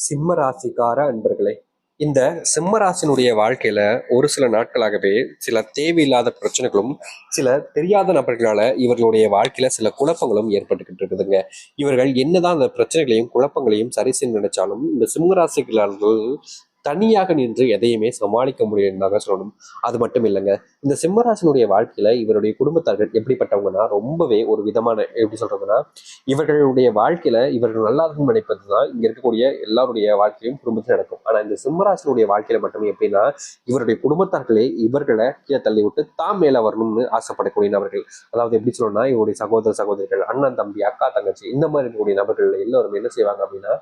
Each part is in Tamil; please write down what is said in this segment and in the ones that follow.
சிம்ம ராசிக்கார அன்பர்களே, இந்த சிம்ம ராசினுடைய வாழ்க்கையில ஒரு சில நாட்களாகவே சில தேவையில்லாத பிரச்சனைகளும், சில தெரியாத நபர்களால இவர்களுடைய வாழ்க்கையில சில குழப்பங்களும் ஏற்பட்டுக்கிட்டு இருக்குதுங்க. இவர்கள் என்னதான் அந்த பிரச்சனைகளையும் குழப்பங்களையும் சரி செய்ய நினைச்சாலும் இந்த சிம்ம ராசிக்காரர்கள் தனியாக நின்று எதையுமே சமாளிக்க முடியும்னாங்க சொல்லணும். அது மட்டும் இல்லைங்க, இந்த சிம்மராசனுடைய வாழ்க்கையில இவருடைய குடும்பத்தார்கள் எப்படிப்பட்டவங்கன்னா ரொம்பவே ஒரு விதமான எப்படி சொல்றதுன்னா, இவர்களுடைய வாழ்க்கையில இவர்கள் நல்லா இருக்கும்னு நினைப்பது தான் இங்க இருக்கக்கூடிய எல்லாருடைய வாழ்க்கையும் குடும்பத்தில் நடக்கும். ஆனா இந்த சிம்மராசனுடைய வாழ்க்கையில மட்டுமே எப்படின்னா, இவருடைய குடும்பத்தார்களே இவர்களை கீழே தள்ளி விட்டு தாம் மேல வரணும்னு ஆசைப்படக்கூடிய நபர்கள். அதாவது எப்படி சொல்லணும்னா, இவருடைய சகோதர சகோதரிகள், அண்ணன் தம்பி, அக்கா தங்கச்சி, இந்த மாதிரி இருக்கக்கூடிய நபர்கள் எல்லாரும் என்ன செய்வாங்க அப்படின்னா,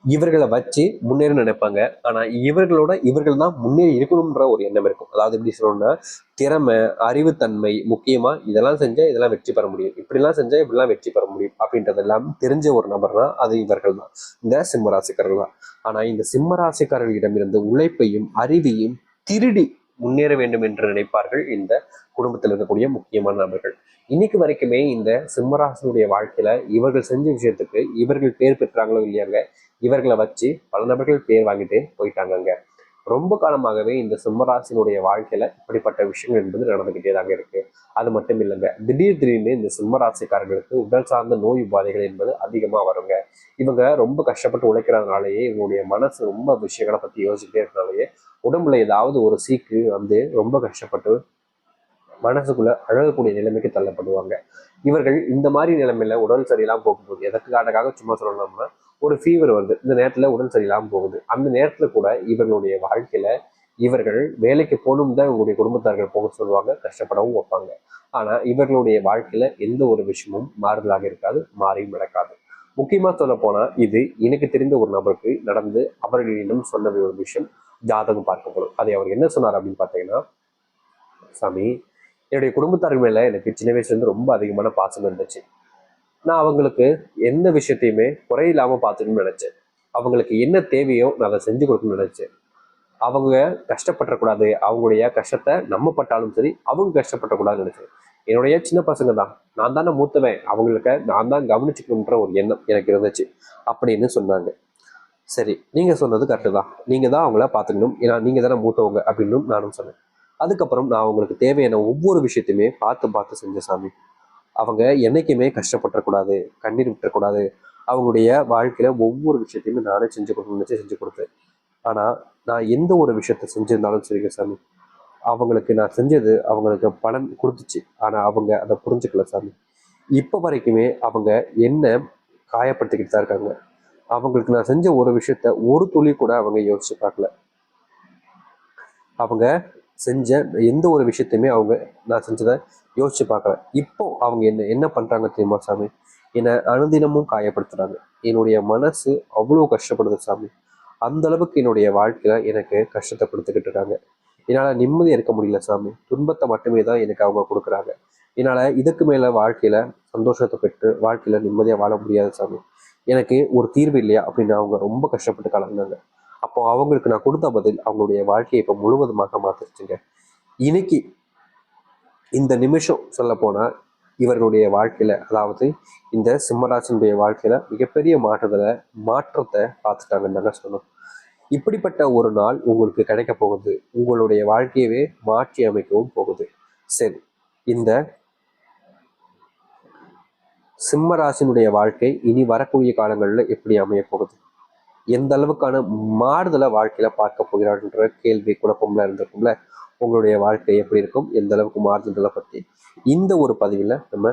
இவர்களை வச்சு முன்னேற நினைப்பாங்க. ஆனா இவர்கள் தான் முன்னேறி இருக்கணும்ன்ற ஒரு எண்ணம் இருக்கும். அதாவது எப்படி சொல்லணும்னா, திறமை, அறிவுத்தன்மை, முக்கியமா இதெல்லாம் செஞ்சா இதெல்லாம் வெற்றி பெற முடியும், இப்படிலாம் செஞ்சா இப்படிலாம் வெற்றி பெற முடியும் அப்படின்றதெல்லாம் தெரிஞ்ச ஒரு நபர் தான் அது இவர்கள் தான், இந்த சிம்மராசிக்காரர்கள் தான். ஆனா இந்த சிம்மராசிக்காரர்களிடமிருந்து உழைப்பையும் அறிவையும் திருடி முன்னேற வேண்டும் என்று நினைப்பார்கள் இந்த குடும்பத்தில் இருக்கக்கூடிய முக்கியமான நபர்கள். இன்னைக்கு வரைக்குமே இந்த சிம்மராசனுடைய வாழ்க்கையில இவர்கள் செஞ்ச விஷயத்துக்கு இவர்கள் பேர் பெற்றாங்களோ இல்லையாங்க, இவர்களை வச்சு பல நபர்கள் பேர் வாங்கிட்டு போயிட்டாங்கங்க. ரொம்ப காலமாகவே இந்த சிம்மராசினுடைய வாழ்க்கையில இப்படிப்பட்ட விஷயங்கள் என்பது நடந்துகிட்டே தாங்க இருக்கு. அது மட்டும் இல்லைங்க, திடீர்னு இந்த சிம்மராசிக்காரர்களுக்கு உடல் சார்ந்த நோய் உபாதைகள் என்பது அதிகமா வருங்க. இவங்க ரொம்ப கஷ்டப்பட்டு உழைக்கிறதுனாலயே, இவங்களுடைய மனசு ரொம்ப விஷயங்களை பத்தி யோசிச்சுட்டே இருக்கிறனாலயே உடம்புல ஏதாவது ஒரு சீக்கு வந்து ரொம்ப கஷ்டப்பட்டு மனசுக்குள்ள அழகக்கூடிய நிலைமைக்கு தள்ளப்படுவாங்க. இவர்கள் இந்த மாதிரி நிலைமையில உடல் சரியில்லாம போகும்போது, எதற்காக சும்மா சொல்லணும்னா, ஒரு ஃபீவர் வருது, இந்த நேரத்துல உடல் சரியில்லாம போகுது, அந்த நேரத்துல கூட இவர்களுடைய வாழ்க்கையில இவர்கள் வேலைக்கு போகணும் தான் இவங்களுடைய குடும்பத்தார்கள் போக சொல்லுவாங்க, கஷ்டப்படவும் வைப்பாங்க. ஆனா இவர்களுடைய வாழ்க்கையில எந்த ஒரு விஷயமும் மாறுதலாக இருக்காது, மாறியும் நடக்காது. முக்கியமா சொல்ல போனா, இது எனக்கு தெரிந்த ஒரு நபருக்கு நடந்து அவர்களிடம் சொன்ன ஒரு விஷயம். ஜாதகம் பார்க்கப்படும். அதை அவர் என்ன சொன்னார் அப்படின்னு பார்த்தீங்கன்னா, சாமி, என்னுடைய குடும்பத்தார்கள் மேல எனக்கு சின்ன வயசுல இருந்து ரொம்ப அதிகமான பாசம் இருந்துச்சு. நான் அவங்களுக்கு எந்த விஷயத்தையுமே குறையில்லாம பார்த்துக்கணும்னு நினைச்சேன். அவங்களுக்கு என்ன தேவையோ நான் அதை செஞ்சு கொடுக்கணும்னு நினைச்சேன். அவங்க கஷ்டப்படக்கூடாது, அவங்களுடைய கஷ்டத்தை நம்ம பட்டாலும் சரி, அவங்க கஷ்டப்படக்கூடாதுன்னு நினைச்சேன். என்னுடைய சின்ன பசங்க தான், நான் தானே மூத்தவன், அவங்களுக்கு நான் தான் கவனிச்சுக்கணுன்ற ஒரு எண்ணம் எனக்கு இருந்துச்சு அப்படின்னு சொன்னாங்க. சரி, நீங்க சொன்னது கரெக்டு தான், நீங்க தான் அவங்கள பார்த்துக்கணும், ஏன்னா நீங்க தானே மூத்தவங்க அப்படின்னு நானும் சொன்னேன். அதுக்கப்புறம் நான் அவங்களுக்கு தேவையான ஒவ்வொரு விஷயத்தையுமே பார்த்து பார்த்து செஞ்ச சாமி. அவங்க என்னைக்குமே கஷ்டப்பட்டுறக்கூடாது, கண்ணீர் விட்டுறக்கூடாது, அவங்களுடைய வாழ்க்கையில ஒவ்வொரு விஷயத்தையுமே நானே செஞ்சு கொடுக்கணும்னு செஞ்சு கொடுத்தேன். ஆனா நான் எந்த ஒரு விஷயத்த செஞ்சிருந்தாலும் சரிங்க சாமி, அவங்களுக்கு நான் செஞ்சது அவங்களுக்கு பலன் கொடுத்துச்சு. ஆனா அவங்க அதை புரிஞ்சுக்கல சாமி. இப்ப வரைக்குமே அவங்க என்ன காயப்படுத்திக்கிட்டு தான் இருக்காங்க. அவங்களுக்கு நான் செஞ்ச ஒரு விஷயத்த ஒரு துளி கூட அவங்க யோசிச்சு பார்க்கல. அவங்க செஞ்ச எந்த ஒரு விஷயத்தையுமே அவங்க நான் செஞ்சதை யோசிச்சு பார்க்கல. இப்போ அவங்க என்ன என்ன பண்றாங்க தெரியுமா சாமி? என்னை அனுதினமும் காயப்படுத்துறாங்க. என்னுடைய மனசு அவ்வளோ கஷ்டப்படுது சாமி. அந்த அளவுக்கு என்னுடைய வாழ்க்கையில எனக்கு கஷ்டத்தை கொடுத்துக்கிட்டு இருக்காங்க. என்னால நிம்மதியா இருக்க முடியல சாமி. துன்பத்தை மட்டுமே தான் எனக்கு அவங்க கொடுக்குறாங்க. என்னால இதுக்கு மேல வாழ்க்கையில சந்தோஷத்தை பெற்று வாழ்க்கையில நிம்மதியா வாழ முடியாது சாமி. எனக்கு ஒரு தீர்வு இல்லையா அப்படின்னு அவங்க ரொம்ப கஷ்டப்பட்டு கலந்தாங்க. அப்போ அவங்களுக்கு நான் கொடுத்த பதில் அவங்களுடைய வாழ்க்கையை இப்போ முழுவதுமாக மாத்திருச்சுங்க. இன்னைக்கு இந்த நிமிஷம் சொல்ல போனா, இவர்களுடைய வாழ்க்கையில, அதாவது இந்த சிம்மராசனுடைய வாழ்க்கையில மிகப்பெரிய மாற்றத்தை பார்த்துட்டாங்கன்னு தாங்க சொல்லணும். இப்படிப்பட்ட ஒரு நாள் உங்களுக்கு கிடைக்க போகுது. உங்களுடைய வாழ்க்கையவே மாற்றி அமைக்கவும் போகுது. சரி, இந்த சிம்மராசினுடைய வாழ்க்கை இனி வரக்கூடிய காலங்களில் எப்படி அமைய போகுது, எந்த அளவுக்கான மாறுதலை வாழ்க்கையில பார்க்க போகிறார்ன்ற கேள்வி குழப்பம்லாம் இருந்திருக்கும்ல. உங்களுடைய வாழ்க்கை எப்படி இருக்கும், எந்த அளவுக்கு மாறுதல்களை பற்றி இந்த ஒரு பதிவில் நம்ம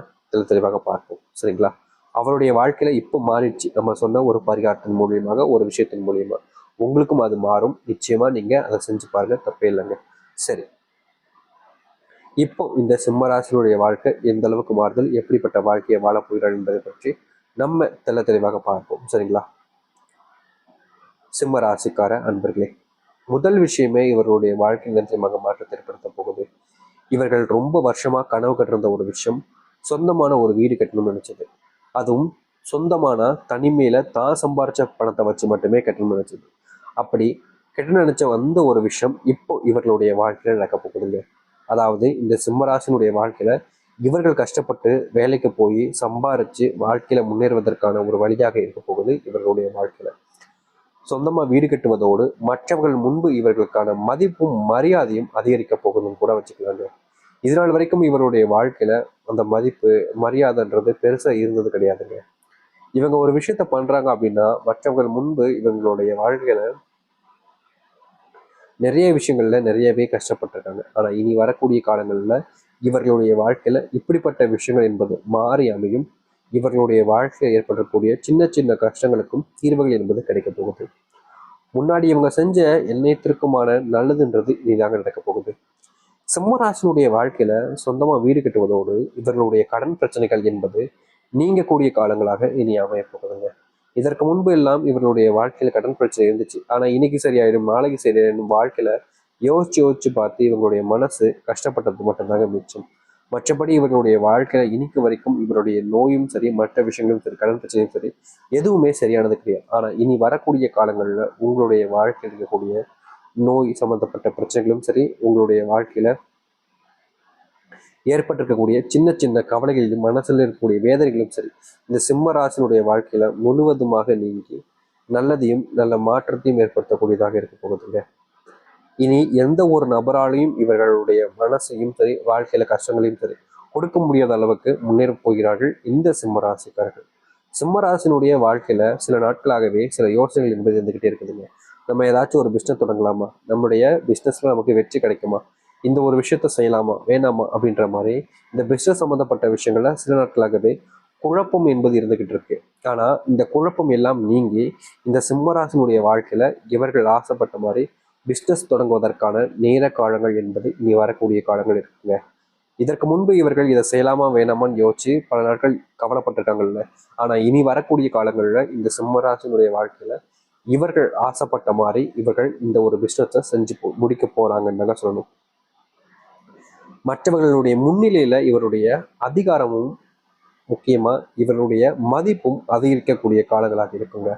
தெளிவாக பார்ப்போம். சரிங்களா? அவருடைய வாழ்க்கையில இப்போ மாறிடுச்சு. நம்ம சொன்ன ஒரு பரிகாரத்தின் மூலியமாக, ஒரு விஷயத்தின் மூலியமா உங்களுக்கும் அது மாறும். நிச்சயமா நீங்க அதை செஞ்சு பாருங்க, தப்பே இல்லைங்க. சரி, இப்போ இந்த சிம்மராசினுடைய வாழ்க்கை எந்த அளவுக்கு மாறுதல், எப்படிப்பட்ட வாழ்க்கையை வாழப் போகிறார் என்பதை பற்றி நம்ம தெளிவாக பார்ப்போம். சரிங்களா? சிம்ம ராசிக்கார அன்பர்களே, முதல் விஷயமே இவர்களுடைய வாழ்க்கை நிச்சயமாக மாற்றத்தை ஏற்படுத்த போகுது. இவர்கள் ரொம்ப வருஷமா கனவு கட்டிருந்த ஒரு விஷயம், சொந்தமான ஒரு வீடு கட்டணும்னு நினைச்சது. அதுவும் சொந்தமான தனிமையில தான் சம்பாரிச்ச பணத்தை வச்சு மட்டுமே கட்டணும்னு நினைச்சது. அப்படி கெட்ட நினைச்ச வந்த ஒரு விஷயம் இப்போ இவர்களுடைய வாழ்க்கையில நடக்க போகுதுங்க. அதாவது இந்த சிம்மராசினுடைய வாழ்க்கையில இவர்கள் கஷ்டப்பட்டு வேலைக்கு போய் சம்பாரிச்சு வாழ்க்கையில முன்னேறுவதற்கான ஒரு வழியாக இருக்க போகுது இவர்களுடைய வாழ்க்கையில. சொந்தமா வீடு கட்டுவதோடு மற்றவர்கள் முன்பு இவர்களுக்கான மதிப்பும் மரியாதையும் அதிகரிக்க போகுதுன்னு கூட வச்சுக்கலாங்க. இதனால் வரைக்கும் இவருடைய வாழ்க்கையில அந்த மதிப்பு மரியாதைன்றது பெருசா இருந்தது கிடையாதுங்க. இவங்க ஒரு விஷயத்த பண்றாங்க அப்படின்னா மற்றவர்கள் முன்பு இவங்களுடைய வாழ்க்கையில நிறைய விஷயங்கள்ல நிறையவே கஷ்டப்பட்டிருக்காங்க. ஆனா இனி வரக்கூடிய காலங்கள்ல இவர்களுடைய வாழ்க்கையில இப்படிப்பட்ட விஷயங்கள் என்பது மாறி அமையும். இவர்களுடைய வாழ்க்கையில் ஏற்படக்கூடிய சின்ன சின்ன கஷ்டங்களுக்கும் தீர்வுகள் என்பது கிடைக்க போகுது. முன்னாடி இவங்க செஞ்ச எண்ணத்திற்குமான நல்லதுன்றது இனிதாக நடக்க போகுது. சிம்மராசினுடைய வாழ்க்கையில சொந்தமா வீடு கட்டுவதோடு இவர்களுடைய கடன் பிரச்சனைகள் என்பது நீங்கக்கூடிய காலங்களாக இனி அமைய போகுதுங்க. இதற்கு முன்பு எல்லாம் இவர்களுடைய வாழ்க்கையில கடன் பிரச்சனை இருந்துச்சு. ஆனா இன்னைக்கு சரியாயிடும், நாளைக்கு சரியாயிடும், வாழ்க்கையில யோசிச்சு யோசிச்சு பார்த்து இவங்களுடைய மனசு கஷ்டப்பட்டது மட்டும்தாங்க மிச்சம். மற்றபடி இவர்களுடைய வாழ்க்கையில இன்னைக்கு வரைக்கும் இவருடைய நோயும் சரி, மற்ற விஷயங்களும் சரி, கடன் பிரச்சனையும் சரி, எதுவுமே சரியானது கிடையாது. ஆனா இனி வரக்கூடிய காலங்கள்ல உங்களுடைய வாழ்க்கையில் இருக்கக்கூடிய நோய் சம்பந்தப்பட்ட பிரச்சனைகளும் சரி, உங்களுடைய வாழ்க்கையில ஏற்பட்டிருக்கக்கூடிய சின்ன சின்ன கவலைகளிலும் மனசுல இருக்கக்கூடிய வேதனைகளும் சரி, இந்த சிம்ம ராசினுடைய வாழ்க்கையில முழுவதுமாக நீங்கி நல்லதையும் நல்ல மாற்றத்தையும் ஏற்படுத்தக்கூடியதாக இருக்க போகுதுங்க. இனி எந்த ஒரு நபராலையும் இவர்களுடைய மனசையும் சரி, வாழ்க்கையில கஷ்டங்களையும் சரி கொடுக்க முடியாத அளவுக்கு முன்னேற போகிறார்கள் இந்த சிம்மராசிக்காரர்கள். சிம்மராசினுடைய வாழ்க்கையில சில நாட்களாகவே சில யோசனைகள் என்பது இருந்துகிட்டே இருக்குதுங்க. நம்ம ஏதாச்சும் ஒரு பிஸ்னஸ் தொடங்கலாமா, நம்முடைய பிஸ்னஸ்ல நமக்கு வெற்றி கிடைக்குமா, இந்த ஒரு விஷயத்த செய்யலாமா வேணாமா அப்படின்ற மாதிரி இந்த பிஸ்னஸ் சம்பந்தப்பட்ட விஷயங்கள்ல சில நாட்களாகவே குழப்பம் என்பது இருந்துகிட்டு இருக்கு. ஆனா இந்த குழப்பம் எல்லாம் நீங்கி இந்த சிம்மராசினுடைய வாழ்க்கையில இவர்கள் ஆசைப்பட்ட மாதிரி பிஸ்னஸ் தொடங்குவதற்கான நேர காலங்கள் என்பது இனி வரக்கூடிய காலங்கள் இருக்குங்க. இதற்கு முன்பு இவர்கள் இதை செய்யலாமா வேணாமான்னு யோசிச்சு பல நாட்கள் கவலைப்பட்டிருக்காங்கல்ல. ஆனா இனி வரக்கூடிய காலங்கள்ல இந்த சிம்மராசினுடைய வாழ்க்கையில இவர்கள் ஆசைப்பட்ட மாதிரி இவர்கள் இந்த ஒரு பிஸ்னஸை செஞ்சு முடிக்க போறாங்கன்னு தாங்க சொல்லணும். மற்றவர்களுடைய முன்னிலையில இவருடைய அதிகாரமும் முக்கியமா இவருடைய மதிப்பும் அதிகரிக்கக்கூடிய காலங்களாக இருக்குங்க.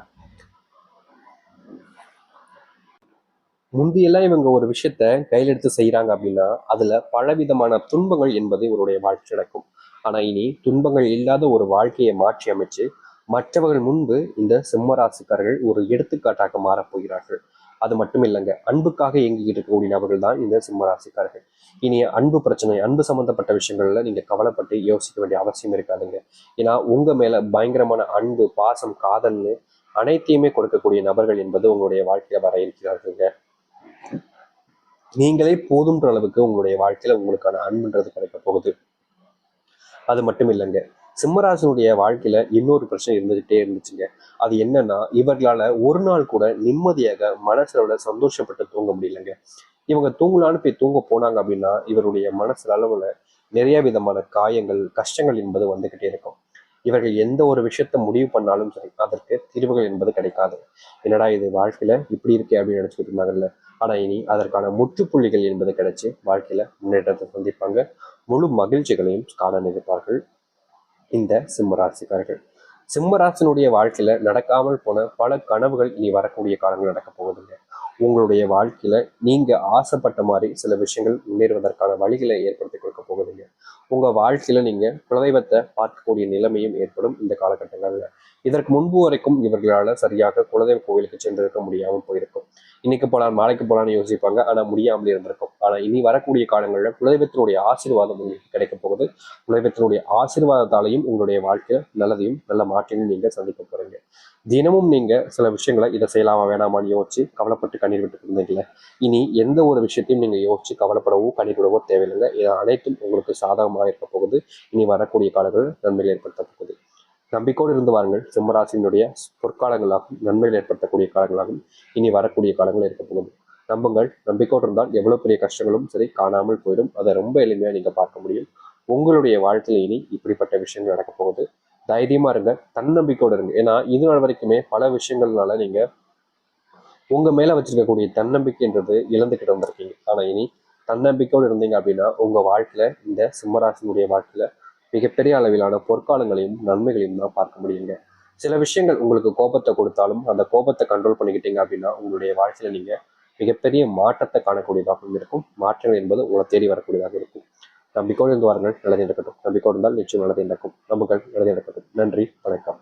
முந்தியெல்லாம் இவங்க ஒரு விஷயத்த கையில் எடுத்து செய்யறாங்க அப்படின்னா அதுல பலவிதமான துன்பங்கள் என்பது இவருடைய வாழ்க்கை நடக்கும். ஆனா இனி துன்பங்கள் இல்லாத ஒரு வாழ்க்கையை மாற்றி அமைச்சு மற்றவர்கள் முன்பு இந்த சிம்மராசிக்காரர்கள் ஒரு எடுத்துக்காட்டாக மாறப்போகிறார்கள். அது மட்டும் இல்லைங்க, அன்புக்காக இயங்கிக்கிட்டு இருக்கக்கூடிய நபர்கள் தான் இந்த சிம்மராசிக்காரர்கள். இனி அன்பு பிரச்சனை, அன்பு சம்பந்தப்பட்ட விஷயங்கள்ல நீங்க கவலைப்பட்டு யோசிக்க வேண்டிய அவசியம் இருக்காதுங்க. ஏன்னா உங்க மேல பயங்கரமான அன்பு, பாசம், காதல்னு அனைத்தையுமே கொடுக்கக்கூடிய நபர்கள் என்பது உங்களுடைய வாழ்க்கையில வர இருக்கிறார்கள். நீங்களே போதுன்ற அளவுக்கு உங்களுடைய வாழ்க்கையில உங்களுக்கான அன்புன்றது கிடைக்க போகுது. அது மட்டும் இல்லைங்க, சிம்மராசனுடைய வாழ்க்கையில இன்னொரு பிரச்சனை இருந்துகிட்டே இருந்துச்சுங்க. அது என்னன்னா, இவர்களால ஒரு நாள் கூட நிம்மதியாக மனசுல சந்தோஷப்பட்டு தூங்க முடியலங்க. இவங்க தூங்கலான்னு போய் தூங்க போனாங்க அப்படின்னா இவருடைய மனசு அளவுல நிறைய விதமான காயங்கள், கஷ்டங்கள் என்பது வந்துகிட்டே இருக்கும். இவர்கள் எந்த ஒரு விஷயத்த முடிவு பண்ணாலும் சரி அதற்கு தீர்வுகள் என்பது கிடைக்காது. என்னடா இது வாழ்க்கையில இப்படி இருக்கே அப்படின்னு நினைச்சுட்டு இருந்தாங்கல்ல. ஆனா இனி அதற்கான முற்றுப்புள்ளிகள் என்பது கிடைச்சு வாழ்க்கையில முன்னேற்றத்தை சந்திப்பாங்க. முழு மகிழ்ச்சிகளையும் காண நினைப்பார்கள் இந்த சிம்மராசிக்காரர்கள். சிம்மராசினுடைய வாழ்க்கையில நடக்காமல் போன பல கனவுகள் இனி வரக்கூடிய காலங்கள் நடக்க போகுதுங்க. உங்களுடைய வாழ்க்கையில நீங்க ஆசைப்பட்ட மாதிரி சில விஷயங்கள் முன்னேறுவதற்கான வழிகளை ஏற்படுத்தி கொடுக்க போகுதுங்க. உங்க வாழ்க்கையில நீங்க குலதெய்வத்தை பார்க்கக்கூடிய நிலைமையும் ஏற்படும் இந்த காலகட்டங்கள்ல. இதற்கு முன்பு வரைக்கும் இவர்களால சரியாக குலதெய்வ கோவிலுக்கு சென்றிருக்க முடியாமல் போயிருக்கும். இன்னைக்கு போலாம் நாளைக்கு போலான்னு யோசிப்பாங்க, ஆனா முடியாமலே இருந்திருக்கும். ஆனா இனி வரக்கூடிய காலங்களில் குலதெய்வத்தினுடைய ஆசீர்வாதம் உங்களுக்கு கிடைக்க போகுது. குலதெய்வத்தினுடைய ஆசீர்வாதத்தாலையும் உங்களுடைய வாழ்க்கையில நல்லதையும் நல்ல மாற்றங்களையும் நீங்க சந்திக்க போறீங்க. தினமும் நீங்க சில விஷயங்களை இதை செய்யலாமா வேணாமான்னு யோசிச்சு கவலைப்பட்டு கண்ணீர் விட்டு இருந்தீங்களே, இனி எந்த ஒரு விஷயத்தையும் நீங்க யோசிச்சு கவலைப்படவோ கண்ணீர் விடவோ தேவையில்லைங்க. இது அனைத்தும் உங்களுக்கு சாதகமாக இருக்க போகுது. இனி வரக்கூடிய காலங்கள் நன்மைகள் ஏற்படுத்த போகுது. நம்பிக்கையோடு இருந்து வாருங்கள். சிம்மராசினுடைய பொற்காலங்களாகவும் நன்மைகள் ஏற்படுத்தக்கூடிய காலங்களாகவும் இனி வரக்கூடிய காலங்கள் இருக்க போகுது. நம்புங்கள். நம்பிக்கையோடு இருந்தால் எவ்வளவு பெரிய கஷ்டங்களும் சரி காணாமல் போயிடும். அதை ரொம்ப எளிமையா நீங்க பார்க்க முடியும். உங்களுடைய வாழ்க்கையில இனி இப்படிப்பட்ட விஷயங்கள் நடக்க போகுது. தைரியமா இருங்க, தன்னம்பிக்கையோடு இருங்க. ஏன்னா இது நாள் வரைக்குமே பல விஷயங்கள்னால நீங்க உங்க மேல வச்சிருக்கக்கூடிய தன்னம்பிக்கைன்றது இழந்துகிட்டு வந்திருக்கீங்க. ஆனா இனி தன்னம்பிக்கையோடு இருந்தீங்க அப்படின்னா உங்க வாழ்க்கையில இந்த சிம்மராசினுடைய வாழ்க்கையில மிகப்பெரிய அளவிலான பொற்காலங்களையும் நன்மைகளையும் தான் பார்க்க முடியுங்க. சில விஷயங்கள் உங்களுக்கு கோபத்தை கொடுத்தாலும் அந்த கோபத்தை கண்ட்ரோல் பண்ணிக்கிட்டீங்க அப்படின்னா உங்களுடைய வாழ்க்கையில நீங்க மிகப்பெரிய மாற்றத்தை காணக்கூடியதாகவும் இருக்கும். மாற்றங்கள் என்பது உங்களை தேடி வரக்கூடியதாக இருக்கும். நம்பிக்கையோடு இருந்து வாருங்கள். நல்லது நடக்கட்டும். நம்பிக்கையோடு இருந்தால் நிச்சயம் நல்லது நடக்கும். நம்புங்கள். நல்லது நடக்கட்டும். நன்றி, வணக்கம்.